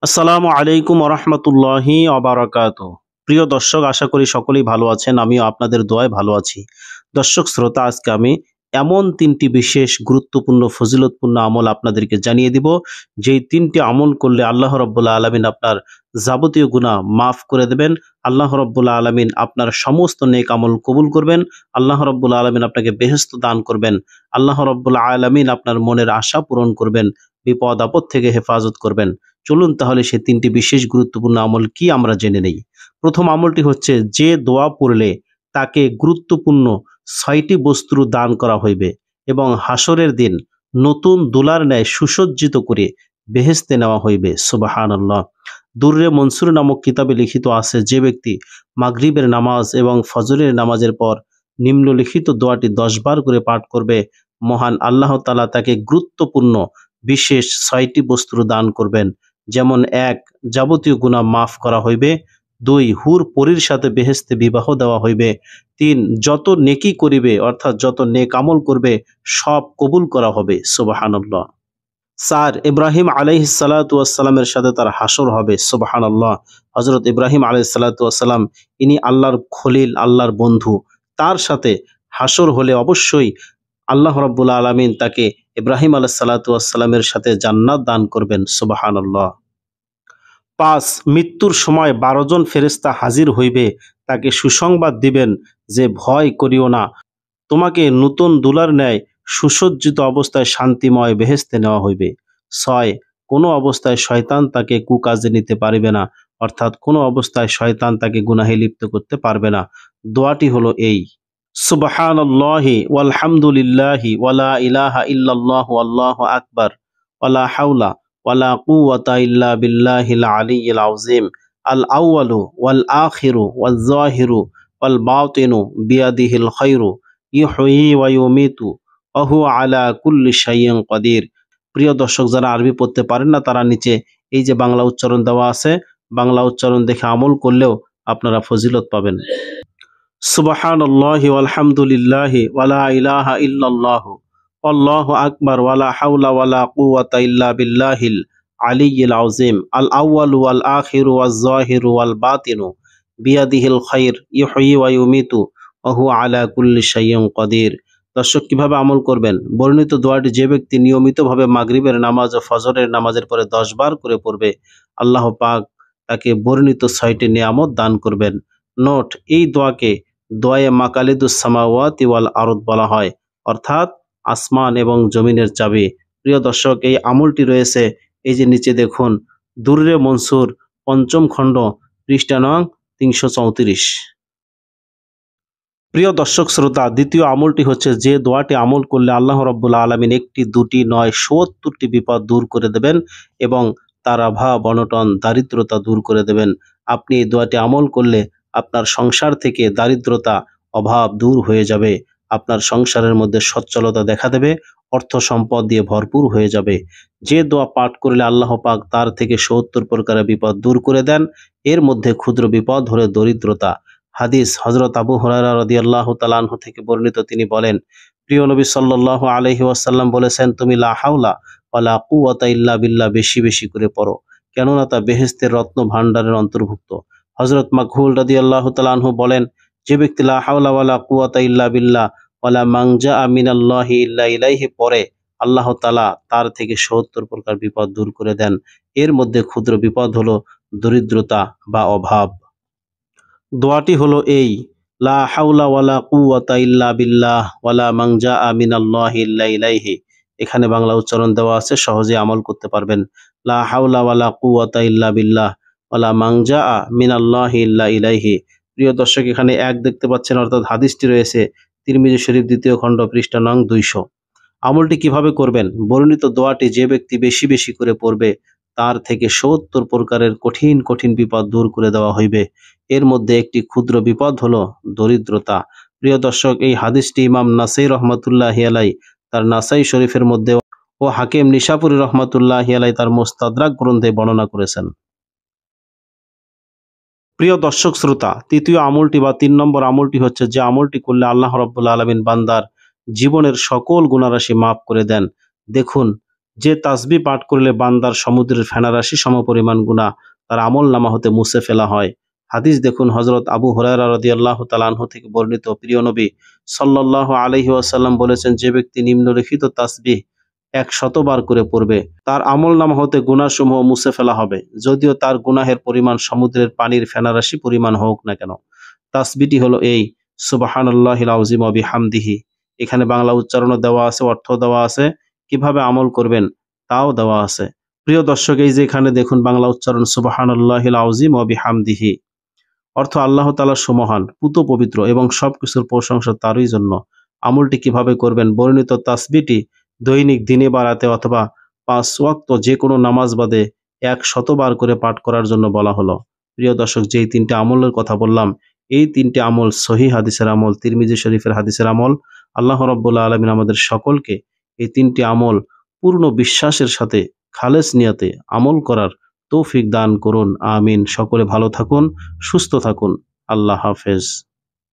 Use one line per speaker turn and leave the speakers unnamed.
আসসালামু আলাইকুম ওরহমতুল্লাহি অবারাকাতুহু। প্রিয় দর্শক, আশা করি সকলেই ভালো আছেন। আমিও আপনাদের দোয়ায় ভালো আছি। দর্শক শ্রোতা, আজকে আমি এমন ৩টি বিশেষ গুরুত্বপূর্ণ ফজিলতপূর্ণ আমল আপনাদেরকে জানিয়ে দিব, যেই ৩টি আমল করলে আল্লাহ রাব্বুল আলামিন আপনার যাবতীয় গুনাহ মাফ করে দেবেন। আল্লাহ রাব্বুল আলামিন আপনার সমস্ত নেক আমল কবুল করবেন। আল্লাহ রাব্বুল আলামিন আপনাকে বেহেশত দান করবেন। আল্লাহ রাব্বুল আলামিন আপনার মনের আশা পূরণ করবেন, বিপদ আপদ থেকে হেফাজত করবেন। চলুন তাহলে সে ৩টি বিশেষ গুরুত্বপূর্ণ আমল কি আমরা জেনে নেই। প্রথম আমলটি হচ্ছে, যে দোয়া পড়লে তাকে গুরুত্বপূর্ণ ৬টি বস্তু দান করা হইবে এবং হাসরের দিন নতুন দুলার ন্যায় সুসজ্জিত করে বেহেশতে নেওয়া হইবে। সুবহানাল্লাহ। দুররে মনসুর নামক কিতাবে লিখিত আছে, যে ব্যক্তি মাগরিবের নামাজ এবং ফজরের নামাজের পর নিম্নলিখিত দোয়াটি ১০ বার করে পাঠ করবে, মহান আল্লাহ তাআলা তাকে গুরুত্বপূর্ণ বিশেষ ৬টি বস্তু দান করবেন। যেমন ১. যাবতীয় গুনাহ মাফ করা হইবে। ২. হুর পরীর সাথে বেহেশতে বিবাহ দেওয়া হইবে। ৩. যত নেকি করিবে, অর্থাৎ যত নেক আমল করবে, সব কবুল করা হবে। সুবহানাল্লাহ। ৪. ইব্রাহিম আলাইহিস সালাতু ওয়াস সালামের সাথে তার হাসর হবে। সুবহানাল্লাহ। হযরত ইব্রাহিম আলাইহিস সালাতু ওয়াস সালাম, ইনি আল্লাহর খলিল, আল্লাহর বন্ধু। তার সাথে হাসর হলে অবশ্যই আল্লাহ রাব্বুল আলামিন তাকে ইব্রাহিম আলাইহিস সালাতু ওয়াস সালামের সাথে জান্নাত দান করবেন। সুবহানাল্লাহ। ৫. মৃত্যুর সময় ১২ জন ফেরেশতা হাজির হইবে, তাকে সুসংবাদ দিবেন যে, ভয় করিও না, তোমাকে নূতন দুলার ন্যায় সুসজ্জিত অবস্থায় শান্তিময় বেহেশতে নেওয়া হইবে। ৬. কোনো অবস্থায় শয়তান তাকে কুকাজে নিতে পারিবে না, অর্থাৎ কোনো অবস্থায় শয়তান তাকে গুনাহে লিপ্ত করতে পারবে না। দোয়াটি হলো এই: সুবহানাল্লাহি ওয়ালহামদুলিল্লাহি ওয়ালা ইলাহা ইল্লাল্লাহু আল্লাহু আকবার ওয়ালা হাওলা ওয়ালা কুওয়াতা ইল্লা বিল্লাহিল আলিয়্যিল আযীম। আল আউয়ালু ওয়াল আখিরু ওয়াল যাহিরু ওয়াল বাতিনু বিয়াদিহিল খায়রু ইউহয়ি ওয়া ইউমিতু ওয়া হুয়া আলা কুল্লি শাইইন কাদির। প্রিয় দর্শক, যারা আরবি পড়তে পারেন না, তারা নিচে এই যে বাংলা উচ্চারণ দেওয়া আছে, বাংলা উচ্চারণ দেখে আমল করলেও আপনারা ফজিলত পাবেন। সুবহানাল্লাহি ওয়ালহামদুলিল্লাহি ওয়ালা ইলাহা ইল্লাল্লাহু আল্লাহু আকবার ওয়ালা হাওলা ওয়ালা কুওয়াতা ইল্লা বিল্লাহিল আলিয়্যিল আযীম। আল আউয়ালু ওয়াল আখিরু ওয়াজ যাহিরু ওয়াল বাতিনু বিয়াদিহিল খায়র ইউহয়ি ওয়া ইউমিতু ওয়া হুয়া আলা কুল্লি শাইইন কাদির। দর্শক, কিভাবে আমল করবেন? বর্ণিত দোয়াটি যে ব্যক্তি নিয়মিতভাবে মাগরিবের নামাজ ও ফজরের নামাজের পরে ১০ বার করে পড়বে, আল্লাহ পাক তাকে বর্ণিত ৬টি নিয়ামত দান করবেন। নোট: এই দোয়াকে দোয়ায়ে মাকালিদুস সামাওয়াতি ওয়াল আরদ বলা হয়, অর্থাৎ আসমান এবং জমিনের চাবি। প্রিয় দর্শক, এই আমলটি রয়েছে এই যে নিচে দেখুন, দুররে মনসুর ৫ম খণ্ড, পৃষ্ঠা নং ৩৩৪। প্রিয় দর্শক শ্রোতা, দ্বিতীয় আমলটি হচ্ছে, যে দোয়াটি আমল করলে আল্লাহ রাব্বুল আলামিন ১টি ২টি নয় ৭০টি বিপদ দূর করে দেবেন এবং তার অভাব অনটন দারিদ্রতা দূর করে দেবেন। আপনি এই দোয়াটি আমল করলে আপনার সংসার থেকে দারিদ্রতা অভাব দূর হয়ে যাবে, আপনার সংসারের মধ্যে সচ্ছলতা দেখা দেবে, অর্থ সম্পদ দিয়ে ভরপুর হয়ে যাবে। যে দোয়া পাঠ করলে আল্লাহ পাক তার থেকে ৭০ প্রকারের বিপদ দূর করে দেন, এর মধ্যে ক্ষুদ্র বিপদ হলো দরিদ্রতা। হাদিস: হযরত আবু হুরায়রা রাদিয়াল্লাহু তাআলা আনহু থেকে বর্ণিত, তিনি বলেন, প্রিয় নবী সাল্লাল্লাহু আলাইহি ওয়াসাল্লাম বলেছেন, তুমি লা হাওলা ওয়ালা কুওয়াতা ইল্লা বিল্লাহ বেশি বেশি করে পড়ো, কেননা তা বেহেশতের রত্ন ভাণ্ডারের অন্তর্ভুক্ত। হযরত মাকহুল রাদিয়াল্লাহু তাআলা আনহু বলেন, যে ব্যক্তি লা হাওলা ওয়ালা কুওয়াতা ইল্লা বিল্লাহ ওয়ালা মানজা মিনাল্লাহি ইল্লা ইলাইহি পড়ে, আল্লাহ তাআলা তার থেকে ৭০ প্রকার বিপদ দূর করে দেন। এর মধ্যে ক্ষুদ্র বিপদ হলো দরিদ্রতা বা অভাব। দোয়াটি হলো এই: লা হাওলা ওয়ালা কুওয়াতা ইল্লা বিল্লাহ ওয়ালা মানজা মিনাল্লাহি ইল্লা ইলাইহি। এখানে বাংলা উচ্চারণ দেওয়া আছে, সহজে আমল করতে পারবেন। লা হাওলা ওয়ালা কুওয়াতা ইল্লা বিল্লাহ ওয়ালা মানজা মিনাল্লাহি ইল্লা ইলাইহি। প্রিয় দর্শক, এখানে ১ দেখতে পাচ্ছেন, অর্থাৎ হাদিসটি রয়েছে তিরমিজি শরীফ ২য় খণ্ড, পৃষ্ঠা নং ২০০। আমলটি কিভাবে করবেন? বর্ণিত দোয়াটি যে ব্যক্তি বেশি বেশি করে পড়বে, তার থেকে ৭০ প্রকারের কঠিন কঠিন বিপদ দূর করে দেওয়া হইবে। এর মধ্যে একটি ক্ষুদ্র বিপদ হলো দরিদ্রতা। প্রিয় দর্শক, এই হাদিসটি ইমাম নাসাই রহমাতুল্লাহি আলাইহি তার নাসাই শরীফের মধ্যে ও হাকিম নিশাপুরী রহমাতুল্লাহি আলাইহি তার মুস্তাদরাক গ্রন্থে বর্ণনা করেছেন। প্রিয় দর্শক শ্রোতা, তৃতীয় আমলটি বা ৩ নম্বর আমলটি হচ্ছে, যে আমলটি করলে আল্লাহ রাব্বুল আলামিন বান্দার জীবনের সকল গুনাহরাশি মাফ করে দেন। দেখুন, যে তাসবি পাঠ করলে বান্দার সমুদ্রের ফেনারাশি সমপরিমাণ গুনাহ তার আমল নামা হতে মুছে ফেলা হয়। হাদিস দেখুন, হযরত আবু হুরায়রা রাদিয়াল্লাহু তাআলা আনহু থেকে বর্ণিত, প্রিয় নবী সাল্লাল্লাহু আলাইহি ওয়াসাল্লাম বলেছেন, যে ব্যক্তি নিম্নলিখিত তাসবিহ ১০০ বার করে পড়বে তার আমল নামা হতে গুনাহসমূহ মুছে ফেলা হবে, যদিও তার গুনাহের পরিমাণ সমুদ্রের পানির ফেনারাশি পরিমাণ হোক না কেন। তাসবিহটি হলো এই: সুবহানাল্লাহিল আযীম ওয়া বিহামদিহি। এখানে বাংলা উচ্চারণও দেওয়া আছে, অর্থ দেওয়া আছে, কিভাবে আমল করবেন তাও দেওয়া আছে। প্রিয় দর্শক, এই যে এখানে দেখুন বাংলা উচ্চারণ সুবহানাল্লাহিল আযীম ওয়া বিহামদিহি, অর্থ আল্লাহ তাআলা সমহান, পুত পবিত্র এবং সবকিছুর প্রশংসা তারই জন্য। আমলটি কিভাবে করবেন? বর্ণিত তাসবিহটি দৈনিক দিনে বা রাতে অথবা ৫ ওয়াক্ত যে কোনো নামাজ বাদে ১০০ বার করে পাঠ করার জন্য বলা হলো। প্রিয় দর্শক, যেই ৩টি আমলের কথা বললাম, এই ৩টি আমল সহিহ হাদিসের আমল, তিরমিজি শরীফের হাদিসের আমল। আল্লাহ রাব্বুল আলামিন আমাদের সকলকে এই ৩টি আমল পূর্ণ বিশ্বাসের সাথে খালেস নিয়তে আমল করার তৌফিক দান করুন। আমিন। সকলে ভালো থাকুন, সুস্থ থাকুন। আল্লাহ হাফেজ।